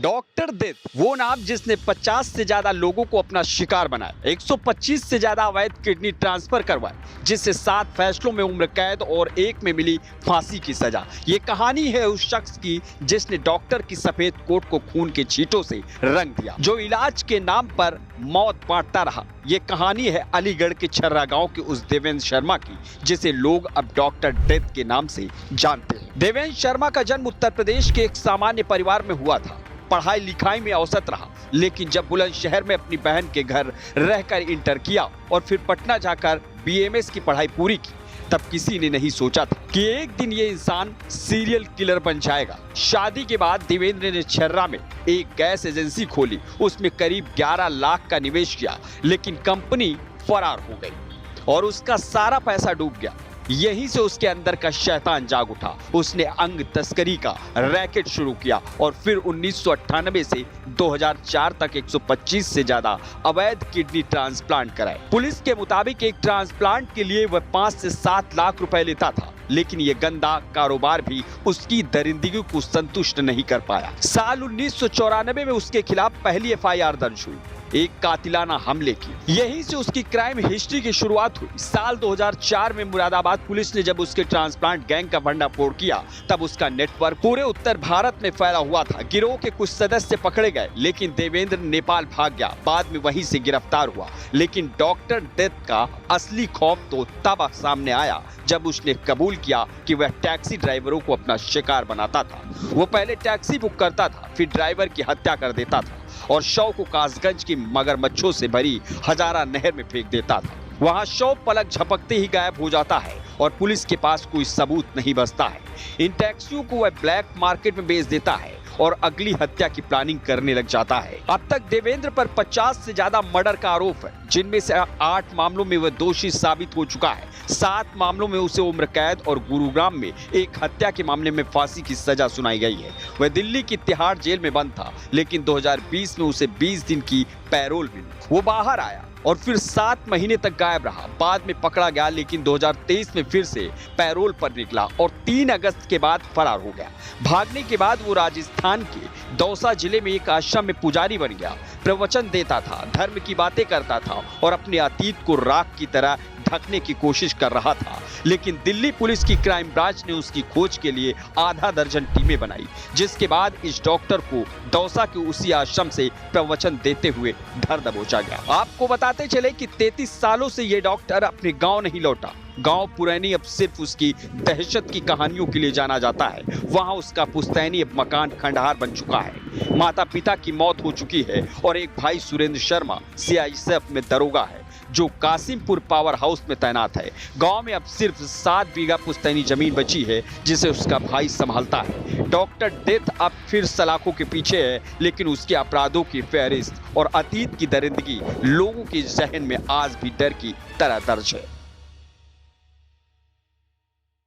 Doctor death वो नाम जिसने 50 से ज्यादा लोगों को अपना शिकार बनाया, 125 से ज्यादा अवैध किडनी ट्रांसफर करवाए, जिससे 7 फैसलों में उम्र कैद और 1 में मिली फांसी की सजा। ये कहानी है उस शख्स की जिसने डॉक्टर की सफेद कोट को खून के छींटों से रंग दिया, जो इलाज के नाम पर मौत बांटता रहा। ये कहानी है अलीगढ़ के छर्रा गांव के उस देवेंद्र शर्मा की, जिसे लोग अब डॉक्टर डेथ के नाम से जानते हैं। देवेंद्र शर्मा का जन्म उत्तर प्रदेश के एक सामान्य परिवार में हुआ था। पढ़ाई लिखाई में औसत रहा, लेकिन जब बुलंदशहर में अपनी बहन के घर रहकर इंटर किया और फिर पटना जाकर बीएमएस की पढ़ाई पूरी की, तब किसी ने नहीं सोचा था कि एक दिन ये इंसान सीरियल किलर बन जाएगा। शादी के बाद देवेंद्र ने छर्रा में एक गैस एजेंसी खोली, उसमें करीब 11 लाख का निवेश किया, लेकिन कंपनी फरार हो गई और उसका सारा पैसा डूब गया। यहीं से उसके अंदर का शैतान जाग उठा। उसने अंग तस्करी का रैकेट शुरू किया और फिर 1998 से 2004 तक 125 से ज्यादा अवैध किडनी ट्रांसप्लांट कराए। पुलिस के मुताबिक एक ट्रांसप्लांट के लिए वह 5 से 7 लाख रुपए लेता था, लेकिन ये गंदा कारोबार भी उसकी दरिंदगी को संतुष्ट नहीं कर पाया। साल 1994 में उसके खिलाफ पहली एफआईआर दर्ज हुई, एक कातिलाना हमले की। यहीं से उसकी क्राइम हिस्ट्री की शुरुआत हुई। साल 2004 में मुरादाबाद पुलिस ने जब उसके ट्रांसप्लांट गैंग का भंडाफोड़ किया, तब उसका नेटवर्क पूरे उत्तर भारत में फैला हुआ था। गिरोह के कुछ सदस्य पकड़े गए, लेकिन देवेंद्र नेपाल भाग गया, बाद में वहीं से गिरफ्तार हुआ। लेकिन डॉक्टर डेथ का असली खौफ तो तब सामने आया जब उसने कबूल किया कि वह टैक्सी ड्राइवरों को अपना शिकार बनाता था। वो पहले टैक्सी बुक करता था, फिर ड्राइवर की हत्या कर देता था और शव को कासगंज की मगरमच्छों से भरी हजारा नहर में फेंक देता था। वहां शव पलक झपकते ही गायब हो जाता है और पुलिस के पास कोई सबूत नहीं बचता है। इन टैक्सियों को वह ब्लैक मार्केट में बेच देता है और अगली हत्या की प्लानिंग करने लग जाता है। अब तक देवेंद्र पर 50 से ज्यादा मर्डर का आरोप है, जिनमें से 8 मामलों में वह दोषी साबित हो चुका है। 7 मामलों में उसे उम्र कैद और गुरुग्राम में एक हत्या के मामले में फांसी की सजा सुनाई गई है। वह दिल्ली की तिहाड़ जेल में बंद था, लेकिन 2020 में उसे 20 दिन की पैरोल मिली। वो बाहर आया और फिर 7 महीने तक गायब रहा। बाद में पकड़ा गया, लेकिन 2023 में फिर से पैरोल पर निकला और 3 अगस्त के बाद फरार हो गया। भागने के बाद वो राजस्थान के दौसा जिले में एक आश्रम में पुजारी बन गया। प्रवचन देता था, धर्म की बातें करता था और अपने अतीत को राख की तरह ढकने की कोशिश कर रहा था। लेकिन दिल्ली पुलिस की क्राइम ब्रांच ने उसकी खोज के लिए आधा दर्जन टीमें बनाई, जिसके बाद इस डॉक्टर को दौसा के उसी आश्रम से प्रवचन देते हुए धर दबोचा गया। आपको बताते चले कि 33 सालों से ये डॉक्टर अपने गांव नहीं लौटा। गांव पुरैनी अब सिर्फ उसकी दहशत की कहानियों के लिए जाना जाता है। वहां उसका पुश्तैनी अब मकान खंडहर बन चुका है। माता पिता की मौत हो चुकी है और एक भाई सुरेंद्र शर्मा सीआईएसएफ में दरोगा है, जो कासिमपुर पावर हाउस में तैनात है। गांव में अब सिर्फ 7 बीघा पुश्तैनी जमीन बची है, जिसे उसका भाई संभालता है। डॉक्टर डेथ अब फिर सलाखों के पीछे है, लेकिन उसके अपराधों की फहरिस्त और अतीत की दरिंदगी लोगों के जहन में आज भी डर की तरह दर्ज है।